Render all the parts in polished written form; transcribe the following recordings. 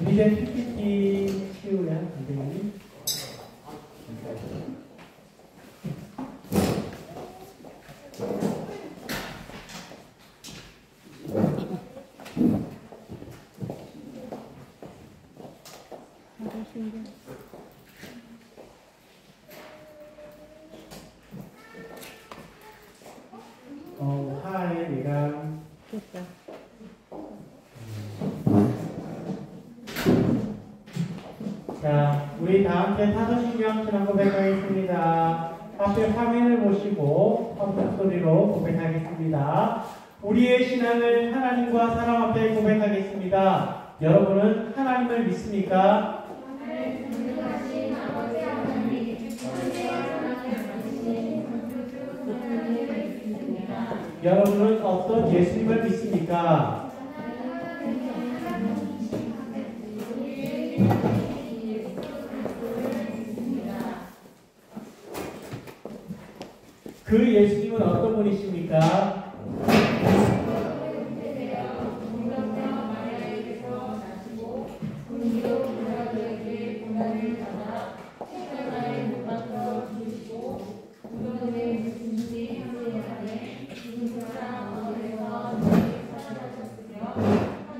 준비된 PPT 치우야 선생님. 하이 내가 됐다. 자, 우리 다 함께 사도신경 지난 고백하겠습니다. 앞에 화면을 보시고 함께 소리로 고백하겠습니다. 우리의 신앙을 하나님과 사람 앞에 고백하겠습니다. 여러분은 하나님을 믿습니까? 여러분은 어떤 예수님을 믿습니까? 그 예수님은 어떤 분이십니까?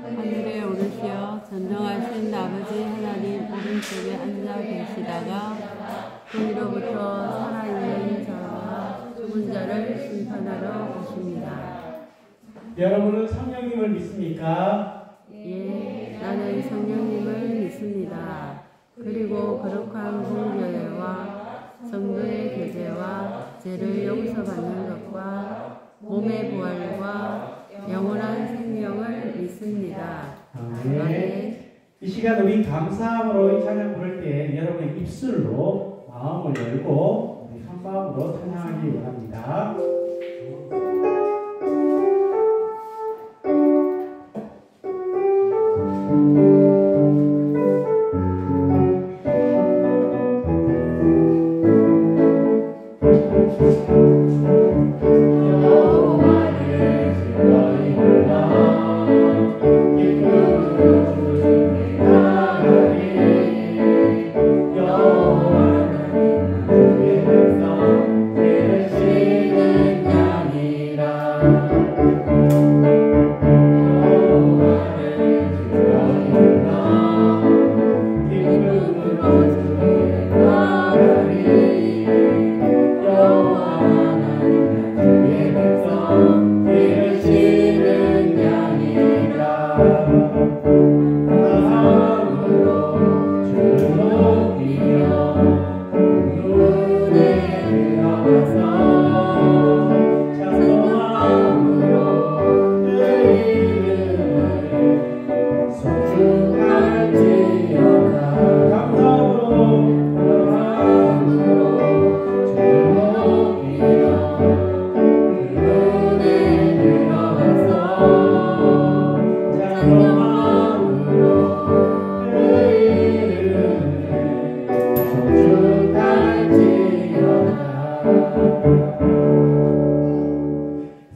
하늘에 오르시어 전능하신 아버지 하나님 오른쪽에 앉아 계시다가 거기로부터 살아있는 자와 죽은 자를 심판하러 오십니다. 여러분은 성령님을 믿습니까? 예, 나는 성령님을 믿습니다. 그리고 거룩한 공교회와 성도의 교제와 죄를 용서받는 것과 몸의 부활과 영원한 생명을 믿습니다. 아멘. 이 시간 우리 감사함으로 이 찬양 부를 때 여러분의 입술로 마음을 열고 우리 한 마음으로 찬양하기 원합니다.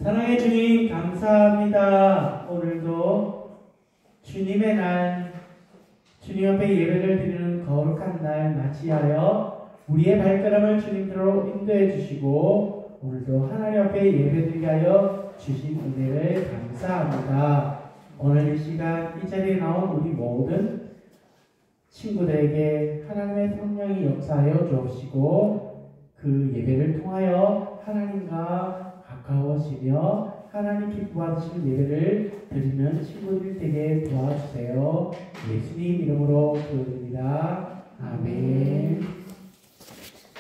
사랑의 주님 감사합니다. 오늘도 주님의 날, 주님 앞에 예배를 드리는 거룩한 날 맞이하여 우리의 발걸음을 주님께로 인도해 주시고 오늘도 하나님 앞에 예배드리게 하여 주신 은혜를 감사합니다. 오늘 이 시간 이 자리에 나온 우리 모든 친구들에게 하나님의 성령이 역사하여 주옵시고 그 예배를 통하여 하나님과 가까워지며 하나님 기뻐하시는 예배를 드리는 친구들 되게 도와주세요. 예수님 이름으로 기도드립니다. 아멘.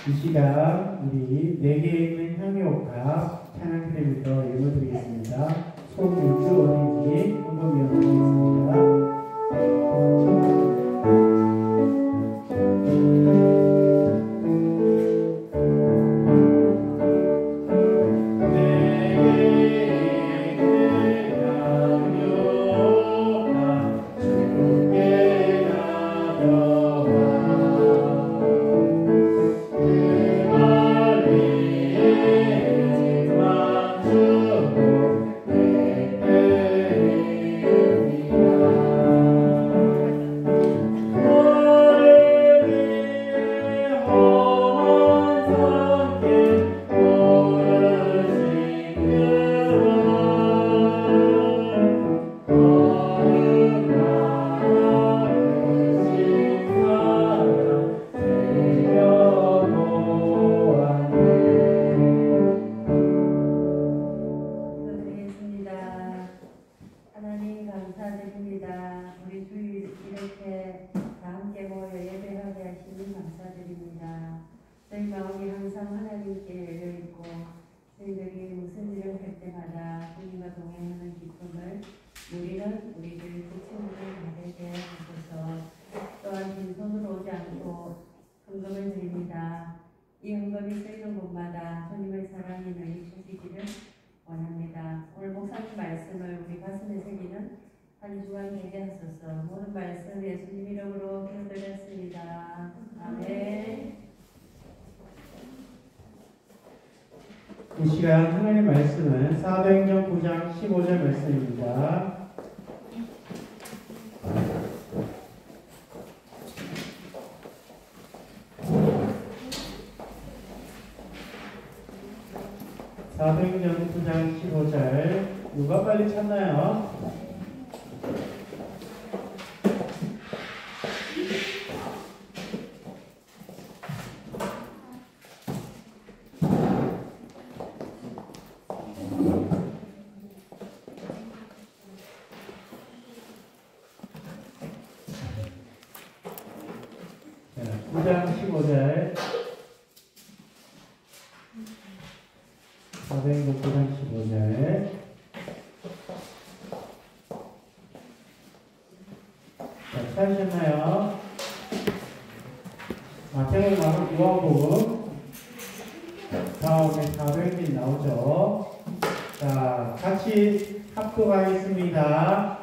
이 시간 우리 4개에 있는 향유옥과 찬양팀부터 예배드리겠습니다. 손윤주 어린이집 공동위원장이겠습니다. 주고 율법이 쓰이는 곳마다 주님의 사랑이 널리 펴지기를 원합니다. 오늘 목사님 말씀을 우리 가슴에 새기는 한 주간 되게 하소서. 모든 말씀 예수님 이름으로 기도드렸습니다. 아멘. 이 시간 하나님의 말씀은 사도행전 9장 15절 말씀입니다. 사도행전 9장 15절 누가 빨리 찾나요? 자, 9장 15절 사도행전 9장 15절 자, 찾으셨나요? 마태복음, 마가복음, 요한복음 다음에 사도행전이 나오죠. 자, 같이 합독하겠습니다.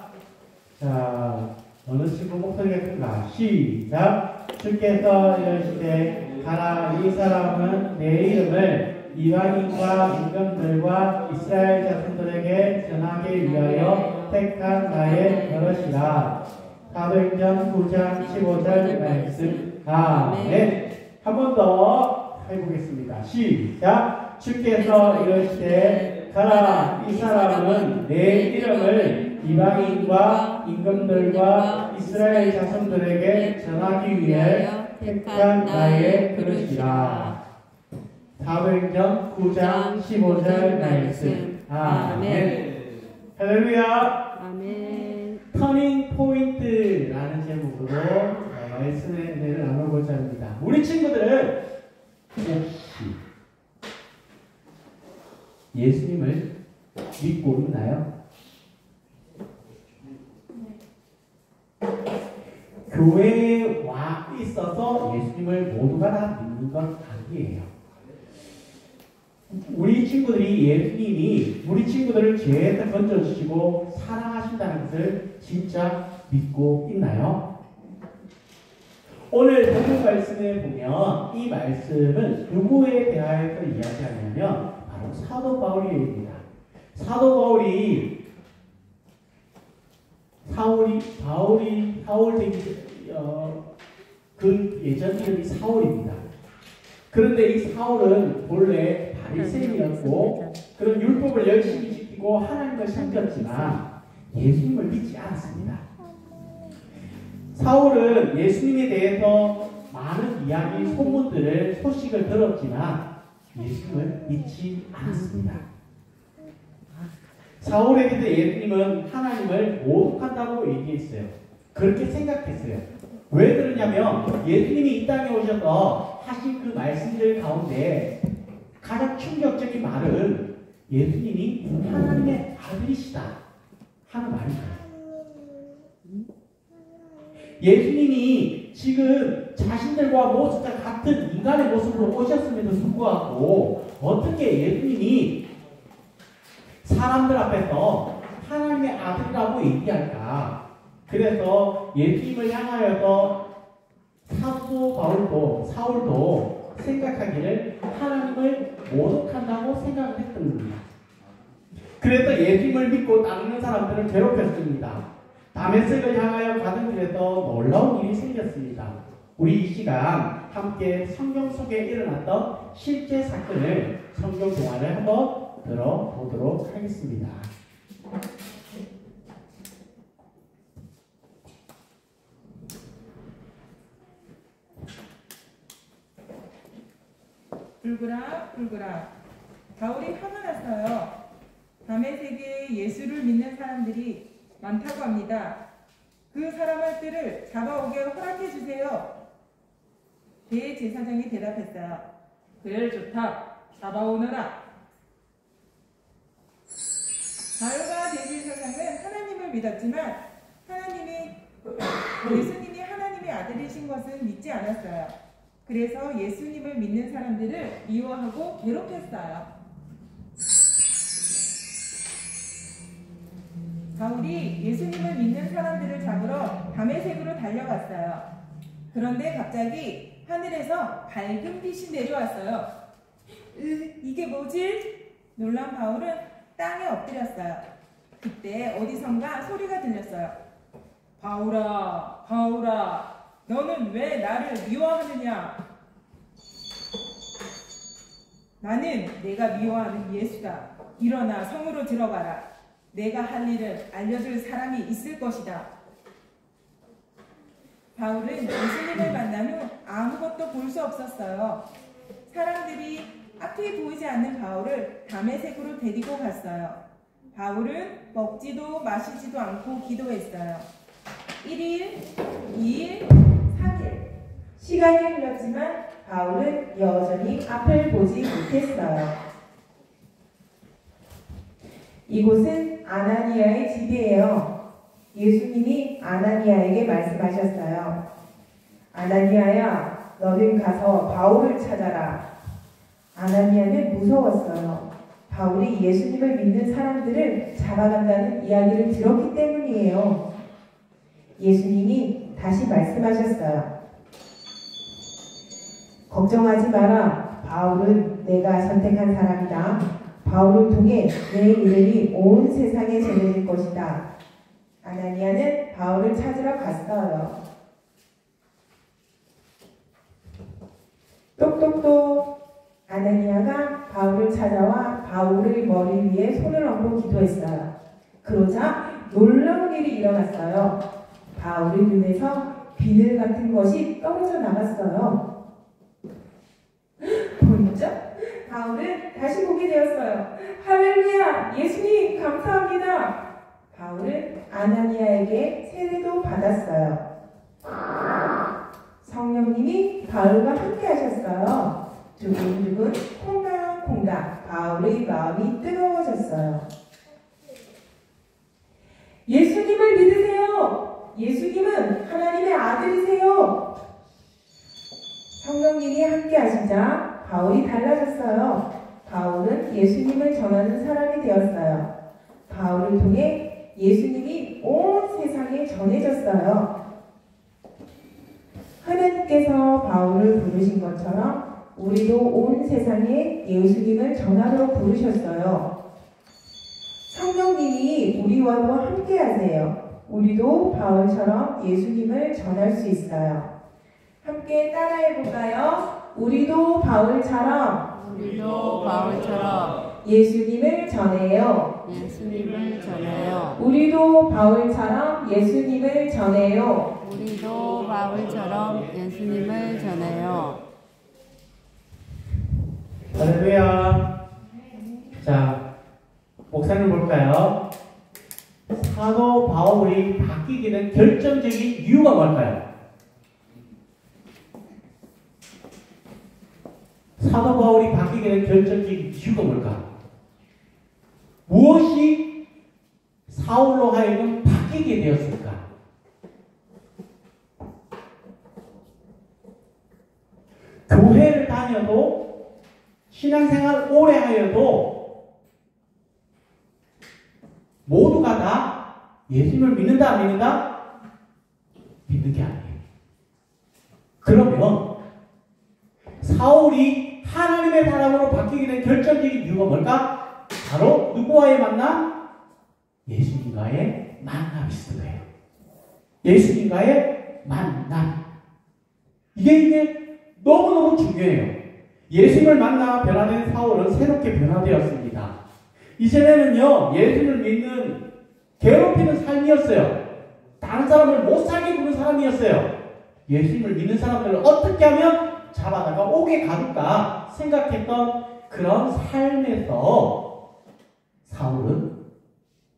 자, 어느 친구 목소리가 큰가? 시작! 주께서 이르시되 가라, 이 사람은 내 이름을 이방인과 임금들과 이스라엘 자손들에게 전하기 위하여 택한 나의 버릇이라. 사도행전 9장 15절 말씀. 아멘. 한 번 더 해보겠습니다. 시작! 주께서 이르시되 가라, 이 사람은 내 이름을 이방인과 임금들과 이스라엘 자손들에게 전하기 위해 택한 나의 그릇이라. 사도행전 9장 15절 말씀. 아멘. 할렐루야. 아멘. 터닝 포인트라는 제목으로 말씀의 은혜를 나누고자 합니다. 우리 친구들은 혹시 예수님을 믿고 있나요? 교회에 와 있어서 예수님을 모두가 다 믿는 건 아니에요. 우리 친구들이 예수님이 우리 친구들을 죄에서 건져주시고 사랑하신다는 것을 진짜 믿고 있나요? 오늘 본문 말씀에 보면 이 말씀은 누구에 대하여서 이야기하냐면 바로 사도 바울입니다. 사도 바울이 그 예전 이름이 사울입니다. 그런데 이 사울은 본래 바리새인이었고 그런 율법을 열심히 지키고 하나님을 섬겼지만 예수님을 믿지 않았습니다. 사울은 예수님에 대해서 많은 이야기, 소문들을 소식을 들었지만 예수님을 믿지 않았습니다. 사울에게도 예수님은 하나님을 모독한다고 얘기했어요. 그렇게 생각했어요. 왜 그러냐면 예수님이 이 땅에 오셔서 하신 그 말씀들 가운데 가장 충격적인 말은 예수님이 하나님의 아들이시다 하는 말입니다. 예수님이 지금 자신들과 모습과 같은 인간의 모습으로 오셨음에도 불구하고 어떻게 예수님이 사람들 앞에서 하나님의 아들이라고 얘기할까? 그래서 예수님을 향하여서 사울도 생각하기를 하나님을 모독한다고 생각을 했던 겁니다. 그래서 예수님을 믿고 따르는 사람들을 괴롭혔습니다. 다메섹을 향하여 가던 길에서 놀라운 일이 생겼습니다. 우리 이 시간 함께 성경 속에 일어났던 실제 사건을 성경 동화를 한번 들어보도록 하겠습니다. 불그락 바울이 화가 났어요. 다메섹에 예수를 믿는 사람들이 많다고 합니다. 그 사람들을 잡아오게 허락해 주세요. 대제사장이 대답했어요. 그래, 좋다. 잡아오너라. 바울과 대제사장은 하나님을 믿었지만 예수님이 하나님의 아들이신 것은 믿지 않았어요. 그래서 예수님을 믿는 사람들을 미워하고 괴롭혔어요. 바울이 예수님을 믿는 사람들을 잡으러 다메섹으로 달려갔어요. 그런데 갑자기 하늘에서 밝은 빛이 내려왔어요. 이게 뭐지? 놀란 바울은 땅에 엎드렸어요. 그때 어디선가 소리가 들렸어요. 바울아, 바울아, 너는 왜 나를 미워하느냐? 나는 내가 미워하는 예수다. 일어나 성으로 들어가라. 내가 할 일을 알려줄 사람이 있을 것이다. 바울은 예수님을 만난 후 아무것도 볼 수 없었어요. 사람들이 앞이 보이지 않는 바울을 다메섹으로 데리고 갔어요. 바울은 먹지도 마시지도 않고 기도했어요. 1일, 2일, 3일. 시간이 흘렀지만 바울은 여전히 앞을 보지 못했어요. 이곳은 아나니아의 집이에요. 예수님이 아나니아에게 말씀하셨어요. 아나니아야, 너는 가서 바울을 찾아라. 아나니아는 무서웠어요. 바울이 예수님을 믿는 사람들을 잡아간다는 이야기를 들었기 때문이에요. 예수님이 다시 말씀하셨어요. 걱정하지 마라. 바울은 내가 선택한 사람이다. 바울을 통해 내 이름이 온 세상에 전해질 것이다. 아나니아는 바울을 찾으러 갔어요. 똑똑똑. 아나니아가 바울을 찾아와 바울의 머리 위에 손을 얹고 기도했어요. 그러자 놀라운 일이 일어났어요. 바울의 눈에서 비늘 같은 것이 떨어져 나갔어요. 번쩍 바울은 다시 보게 되었어요. 할렐루야! 예수님 감사합니다. 바울은 아나니아에게 세례도 받았어요. 성령님이 바울과 함께 하셨어요. 두근두근 콩닥콩닥 바울의 마음이 뜨거워졌어요. 예수님을 믿으세요. 예수님은 하나님의 아들이세요. 성령님이 함께 하시자 바울이 달라졌어요. 바울은 예수님을 전하는 사람이 되었어요. 바울을 통해 예수님이 온 세상에 전해졌어요. 하나님께서 바울을 부르신 것처럼 우리도 온 세상에 예수님을 전하도록 부르셨어요. 성령님이 우리와도 함께 하세요. 우리도 바울처럼 예수님을 전할 수 있어요. 함께 따라해 볼까요? 우리도 바울처럼 예수님을 전해요. 예수님을 전해요. 우리도 바울처럼 예수님을 전해요. 우리도 바울처럼 예수님을 전해요. 할렐루야. 자, 목사님 볼까요? 사도 바울이 바뀌게 된 결정적인 이유가 뭘까요? 사도 바울이 바뀌게 된 결정적인 이유가 뭘까? 무엇이 사울로 하여금 바뀌게 되었을까? 교회를 다녀도 신앙생활 오래 하여도 모두가 다 예수님을 믿는다 안 믿는다? 믿는 게 아니에요. 그러면 사울이 하나님의 사람으로 바뀌게 된 결정적인 이유가 뭘까? 바로 누구와의 만남? 예수님과의 만남이 있을 거예요. 예수님과의 만남. 이게 너무너무 중요해요. 예수님을 만나 변화된 사울은 새롭게 변화되었습니다. 이전에는요, 예수님을 믿는 괴롭히는 삶이었어요. 다른 사람을 못 살게 구는 사람이었어요. 예수님을 믿는 사람들을 어떻게 하면 잡아다가 옥에 가둘까 생각했던 그런 삶에서 사울은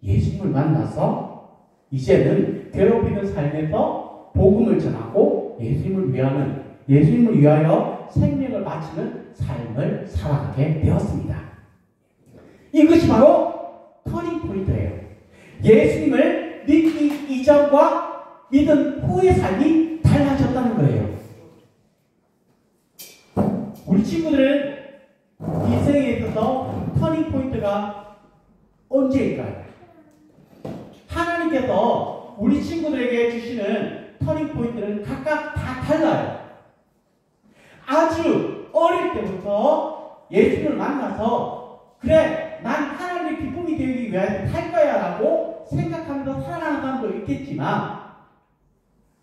예수님을 만나서 이제는 괴롭히는 삶에서 복음을 전하고 예수님을 위하여 생명을 바치는 삶을 살아가게 되었습니다. 이것이 바로 터닝 포인트예요. 예수님을 믿기 이전과 믿은 후의 삶이 달라졌다는 거예요. 친구들은 인생에 있어서 터닝 포인트가 언제일까요? 하나님께서 우리 친구들에게 주시는 터닝 포인트는 각각 다 달라요. 아주 어릴 때부터 예수를 만나서 그래 난 하나님의 기쁨이 되기 위하여 살 거야 라고 생각하면서 살아가는 사람도 있겠지만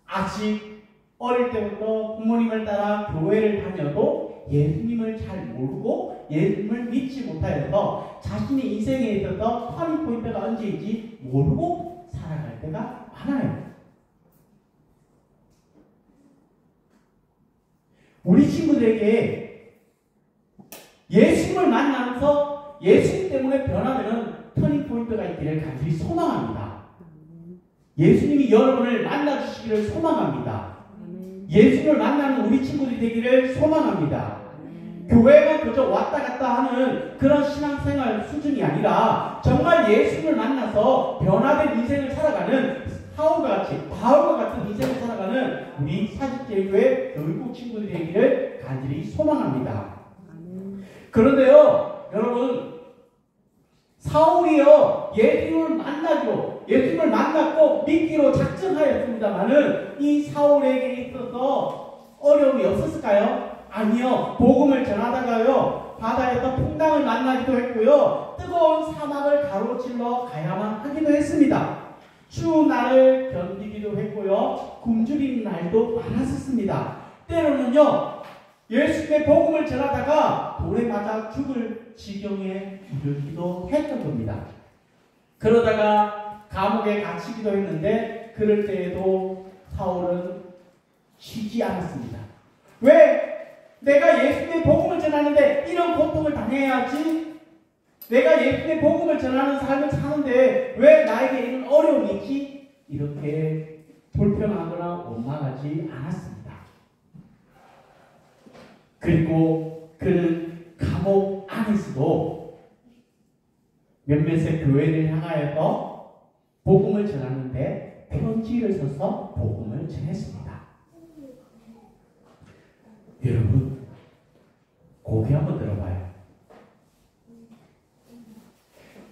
아직 어릴 때부터 부모님을 따라 교회를 다녀도 예수님을 잘 모르고 예수님을 믿지 못하여서 자신의 인생에 있어서 터닝 포인트가 언제인지 모르고 살아갈 때가 많아요. 우리 친구들에게 예수님을 만나면서 예수님 때문에 변하는 터닝 포인트가 있기를 간절히 소망합니다. 예수님이 여러분을 만나주시기를 소망합니다. 예수님을 만나는 우리 친구들이 되기를 소망합니다. 교회가 그저 왔다 갔다 하는 그런 신앙생활 수준이 아니라 정말 예수님을 만나서 변화된 인생을 살아가는 바울과 같은 인생을 살아가는 우리 사직제일교회 교육국 친구들이 되기를 간절히 소망합니다. 그런데요, 여러분, 사울이요, 예수님을 만났고 믿기로 작정하였습니다만은 이 사울에게 있어서 어려움이 없었을까요? 아니요. 복음을 전하다가요, 바다에서 풍랑을 만나기도 했고요, 뜨거운 사막을 가로질러 가야만 하기도 했습니다. 추운 날을 견디기도 했고요, 굶주린 날도 많았었습니다. 때로는요, 예수님의 복음을 전하다가 돌에 맞아 죽을 지경에 이르기도 했던 겁니다. 그러다가 감옥에 갇히기도 했는데 그럴 때에도 사울은 쉬지 않았습니다. 왜? 내가 예수님의 복음을 전하는데 이런 고통을 당해야지? 내가 예수님의 복음을 전하는 삶을 사는데 왜 나에게 이런 어려움이 있지? 이렇게 불평하거나 원망하지 않았습니다. 그리고 그는 감옥 안에서도 몇몇의 교회를 향하여서 복음을 전하는데 편지를 써서 복음을 전했습니다. 여러분, 고개 한번 들어봐요.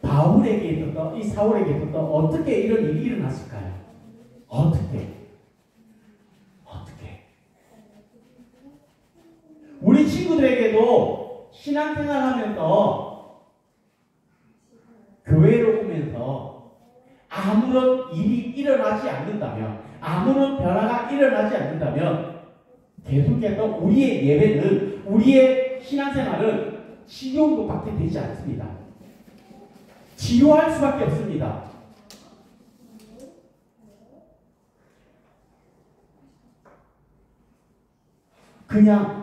바울에게 있었던, 이 사울에게 있었던 어떻게 이런 일이 일어났을까요? 어떻게? 우리 친구들에게도 신앙생활 하면서 교회로 오면서 아무런 일이 일어나지 않는다면, 아무런 변화가 일어나지 않는다면 계속해서 우리의 예배는, 우리의 신앙생활은 지옥밖에 되지 않습니다. 지루할 수밖에 없습니다. 그냥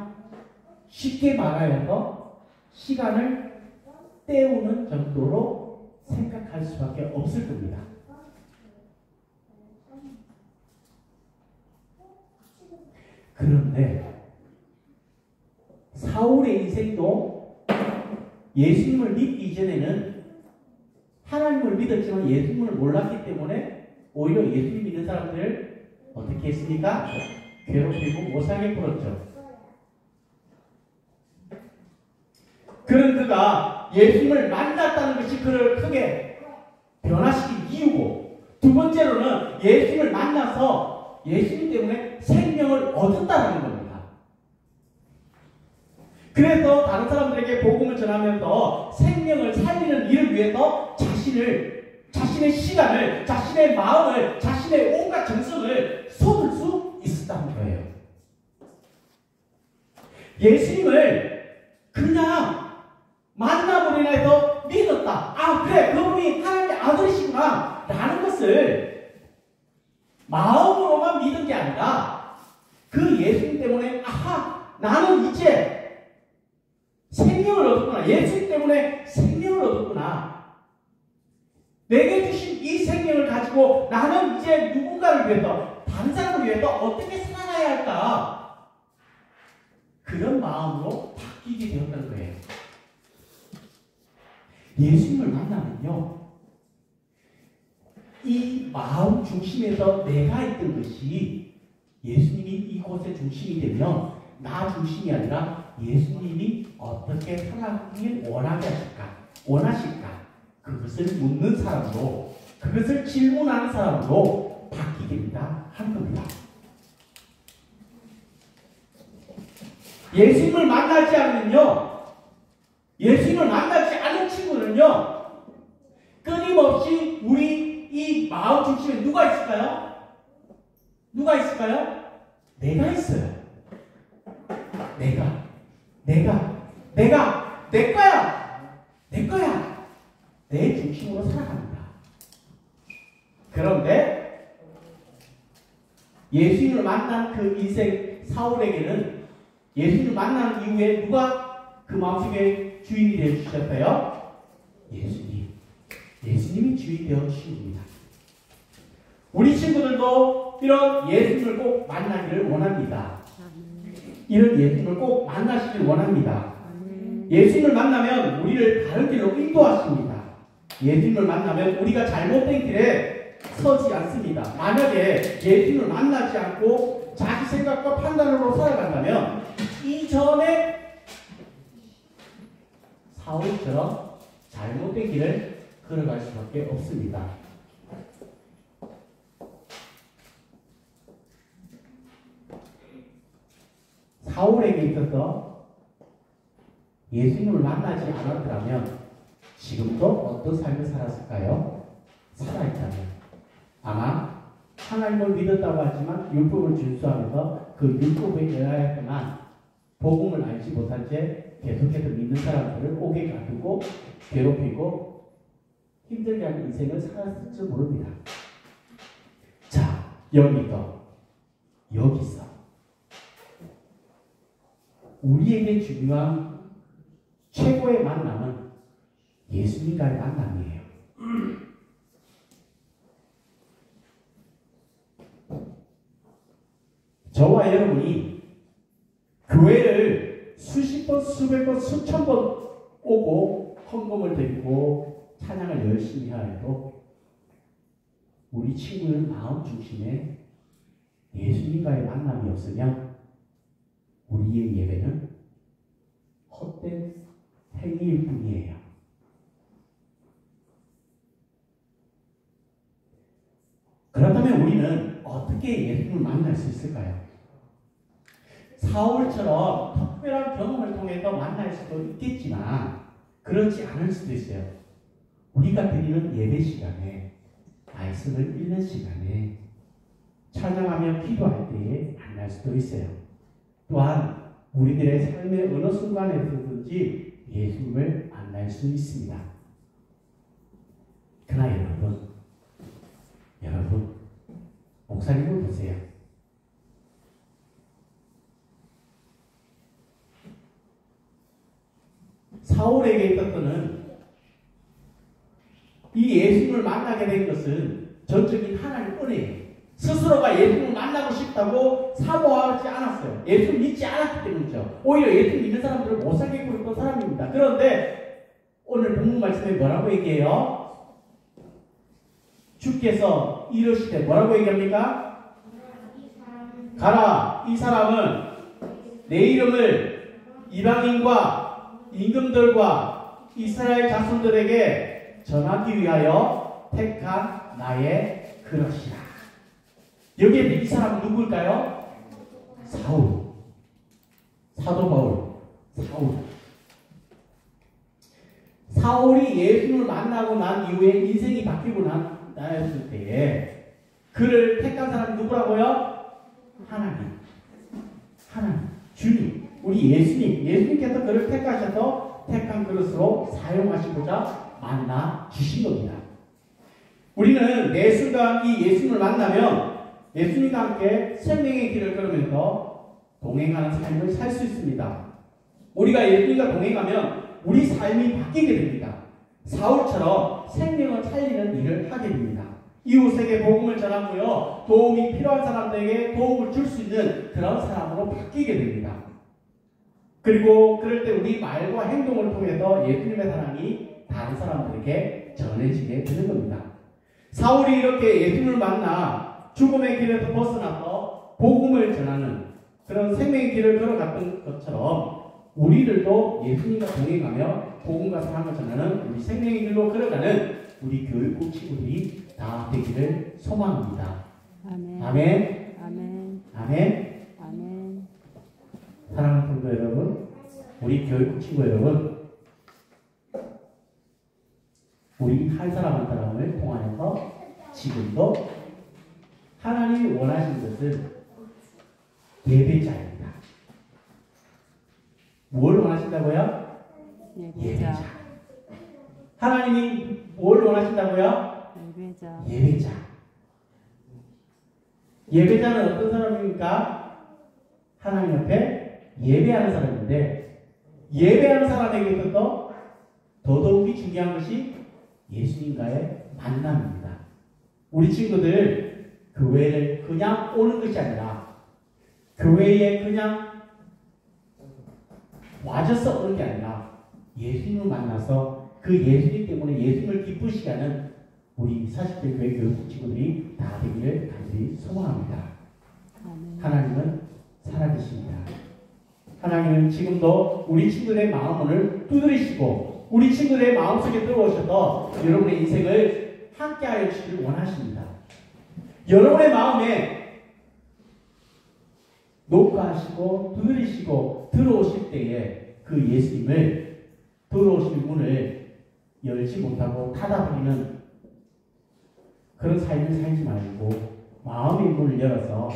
쉽게 말하여서 시간을 때우는 정도로 생각할 수밖에 없을 겁니다. 그런데 사울의 인생도 예수님을 믿기 이전에는 하나님을 믿었지만 예수님을 몰랐기 때문에 오히려 예수님 믿는 사람들을 어떻게 했습니까? 괴롭히고 못살게 굴었죠. 그런 그가 예수님을 만났다는 것이 그를 크게 변화시킨 이유고, 두 번째로는 예수님을 만나서 예수님 때문에 생명을 얻었다는 겁니다. 그래서 다른 사람들에게 복음을 전하면서 생명을 살리는 일을 위해서 자신의 시간을, 자신의 마음을, 자신의 온갖 정성을 쏟을 수 있었다는 거예요. 예수님을 그냥 만남으로 인해서 믿었다. 아, 그래, 그분이 하나님의 아들이시구나 라는 것을 마음으로만 믿은 게 아니라 그 예수님 때문에 아하, 나는 이제 생명을 얻었구나. 예수님 때문에 생명을 얻었구나. 내게 주신 이 생명을 가지고 나는 이제 누군가를 위해서, 다른 사람을 위해서 어떻게 살아가야 할까? 그런 마음으로 바뀌게 되었다는 거예요. 예수님을 만나면요, 이 마음 중심에서 내가 있던 것이 예수님이 이곳의 중심이 되면 나 중심이 아니라 예수님이 어떻게 살아가길 원하실까? 그것을 묻는 사람으로, 그것을 질문하는 사람으로 바뀌게 된다 하는 겁니다. 예수님을 만나지 않은 친구는요, 끊임없이 우리 이 마음 중심에 누가 있을까요? 내가 있어요. 내 거야. 내 중심으로 살아갑니다. 그런데 예수님을 만난 그 인생 사울에게는 예수님을 만난 이후에 누가 그 마음속에 주인이 되어 주셨어요? 예수님이 주인이 되어 주신 겁니다. 우리 친구들도 이런 예수님을 꼭 만나기를 원합니다. 이런 예수님을 꼭 만나시길 원합니다. 예수님을 만나면 우리를 다른 길로 인도하십니다. 예수님을 만나면 우리가 잘못된 길에 서지 않습니다. 만약에 예수님을 만나지 않고 자기 생각과 판단으로 살아간다면 이전에 사울처럼 잘못된 길을 걸어갈 수밖에 없습니다. 사울에게 있어서 예수님을 만나지 않았더라면 지금도 어떤 삶을 살았을까요? 살아있다면 아마 하나님을 믿었다고 하지만 율법을 준수하면서 그 율법에 의하였지만 복음을 알지 못한 채 계속해서 믿는 사람들을 옥에 가두고 괴롭히고 힘들게 하는 인생을 살았을지 모릅니다. 자, 여기서 우리에게 중요한 최고의 만남은 예수님과의 만남이에요. 저와 여러분이 교회를 수십 번, 수백 번, 수천 번 오고 헌금을 드리고 찬양을 열심히 하여도 우리 친구의 마음 중심에 예수님과의 만남이 없으면 우리의 예배는 헛된 행위일 뿐이에요. 그렇다면 우리는 어떻게 예수님을 만날 수 있을까요? 사울처럼 특별한 경험을 통해서 만날 수도 있겠지만 그렇지 않을 수도 있어요. 우리가 드리는 예배 시간에, 말씀을 읽는 시간에, 찬양하며 기도할 때에 만날 수도 있어요. 또한 우리들의 삶의 어느 순간에서든지 예수님을 만날 수 있습니다. 그러나 여러분 목사님을 보세요. 사울에게 있었던 이 예수님을 만나게 된 것은 전적인 하나님 은혜예요. 스스로가 예수님을 만나고 싶다고 사모하지 않았어요. 예수를 믿지 않았기 때문이죠. 오히려 예수를 믿는 사람들을 못 살게 굴었던 사람입니다. 그런데 오늘 본문 말씀에 뭐라고 얘기해요? 주께서 이르시되 뭐라고 얘기합니까? 가라, 이 사람은 내 이름을 이방인과 임금들과 이스라엘 자손들에게 전하기 위하여 택한 나의 그릇이라. 여기에 이 사람은 누구일까요? 사울. 사도 바울. 사울이 예수님을 만나고 난 이후에 인생이 바뀌고 나였을 때에 그를 택한 사람이 누구라고요? 하나님. 주님. 우리 예수님께서 그를 택하셔서 택한 그릇으로 사용하시고자 만나 주신 겁니다. 우리는 매 순간 이 예수님을 만나면 예수님과 함께 생명의 길을 걸으면서 동행하는 삶을 살 수 있습니다. 우리가 예수님과 동행하면 우리 삶이 바뀌게 됩니다. 사울처럼 생명을 살리는 일을 하게 됩니다. 이웃에게 복음을 전하고요, 도움이 필요한 사람들에게 도움을 줄 수 있는 그런 사람으로 바뀌게 됩니다. 그리고 그럴 때 우리 말과 행동을 통해서 예수님의 사랑이 다른 사람들에게 전해지게 되는 겁니다. 사울이 이렇게 예수님을 만나 죽음의 길에서 벗어나서 복음을 전하는 그런 생명의 길을 걸어갔던 것처럼 우리들도 예수님과 동행하며 복음과 사랑을 전하는 우리 생명의 길로 걸어가는 우리 교육국 친구들이 다 되기를 소망합니다. 아멘. 아멘. 아멘. 아멘. 아멘. 사랑하는 성도 여러분, 우리 교육국 친구 여러분, 우리 한 사람 한 사람을 통하여서 지금도 하나님이 원하시는 것은 예배자입니다. 뭘 원하신다고요? 예배자. 하나님이 뭘 원하신다고요? 예배자. 예배자. 예배자는 어떤 사람입니까? 하나님 앞에 예배하는 사람인데, 예배하는 사람에게도 또 더더욱이 중요한 것이 예수님과의 만남입니다. 우리 친구들 교회를 그냥 오는 것이 아니라 교회에 그냥 와줘서 오는 게 아니라 예수님을 만나서 그 예수님 때문에 예수님을 기쁘시게 하는 우리 40대 교회 교육국 친구들이 다 되기를 간절히 소망합니다. 아멘. 하나님은 살아계십니다. 하나님은 지금도 우리 친구들의 마음을 두드리시고 우리 친구들의 마음속에 들어오셔서 여러분의 인생을 함께하여 주시길 원하십니다. 여러분의 마음에 녹화하시고 두드리시고 들어오실 때에 그 예수님을 들어오실 문을 열지 못하고 닫아버리는 그런 삶을 살지 말고 마음의 문을 열어서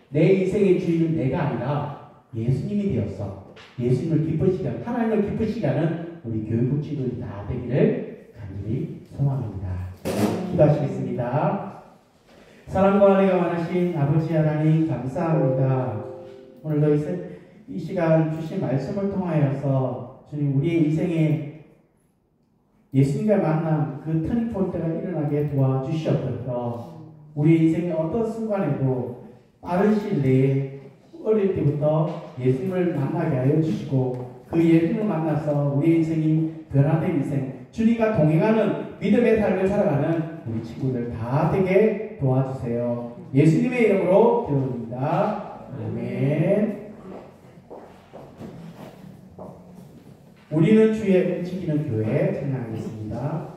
내 인생의 주인은 내가 아니라 예수님이 되어서 예수님을 기쁘시게 하는, 하나님을 기쁘시게 하는 우리 교육국 친구들이 다 되기를 간절히 소망합니다. 기도하시겠습니다. 사랑과 은혜가 많으신 아버지 하나님 감사합니다. 오늘도 이 시간 주신 말씀을 통하여서 주님 우리의 인생에 예수님과 만남 그 터닝포인트가 일어나게 도와주시옵소서. 우리 인생의 어떤 순간에도 빠른 시일 내에 어릴 때부터 예수님을 만나게 하여 주시고 그 예수님을 만나서 우리 인생이 변화된 인생, 주님과 동행하는 믿음의 삶을 살아가는 우리 친구들 다 되게 도와주세요. 예수님의 이름으로 기도드립니다. 아멘. 우리는 주의 움직이는 교회 찬양하겠습니다.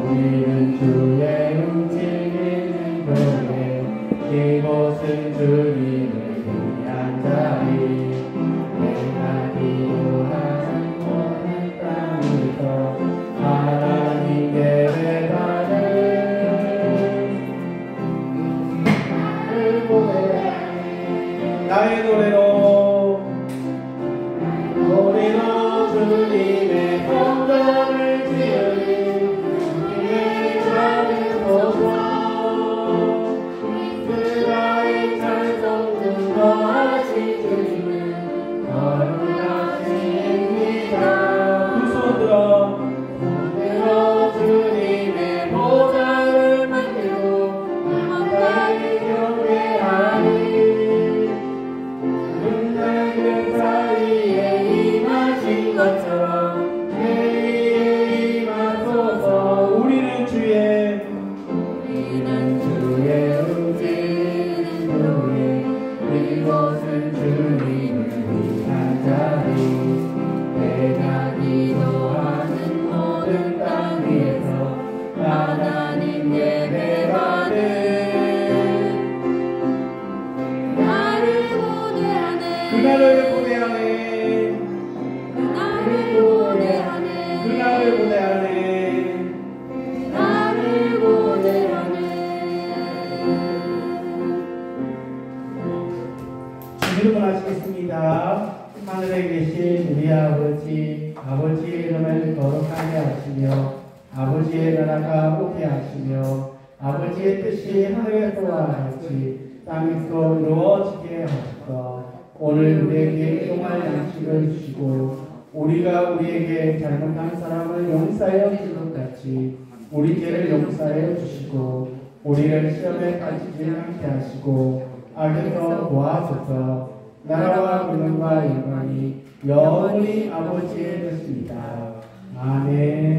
우리는 주의 움직이는 교회, 이곳은 주님을 위한 자리, 내가 기도하는 모든 땅에서 하나님 예배받는 나의 노래로 주님의 성전을 지으리 주님의 작은 소원 이스라엘 찬송 거하신 주님은 거룩하십니다. 두 손 들어 주님의 보좌를 만들고 가까이 경배하리 그 사이에 임하신 것처럼 내 위에 임하소서. 우리는 주의 움직이는 교회, 이곳은 주님을 위한 자리, 내가 기도하는 모든 땅 위에서 하나님 예배받는 그날을 고대하네 그날을 고대하네 주님을 하시겠습니다. 하늘에 계신 우리 아버지의 이름을 거룩하게 하시며 아버지의 나라가 오게 하시며 아버지의 뜻이 하늘에서와 같이 땅에서 이루어지게 하소서. 오늘 우리에게 일용할 양식을 주시고 우리가 우리에게 잘못한 사람을 용서하여 줄 것 같이 우리 죄를 용서해 주시고 우리를 시험에 빠지지 않게 하시고 악에서 도와주셔서 나라와 권능과 영광이 영원히 아버지의 것입니다. 아멘.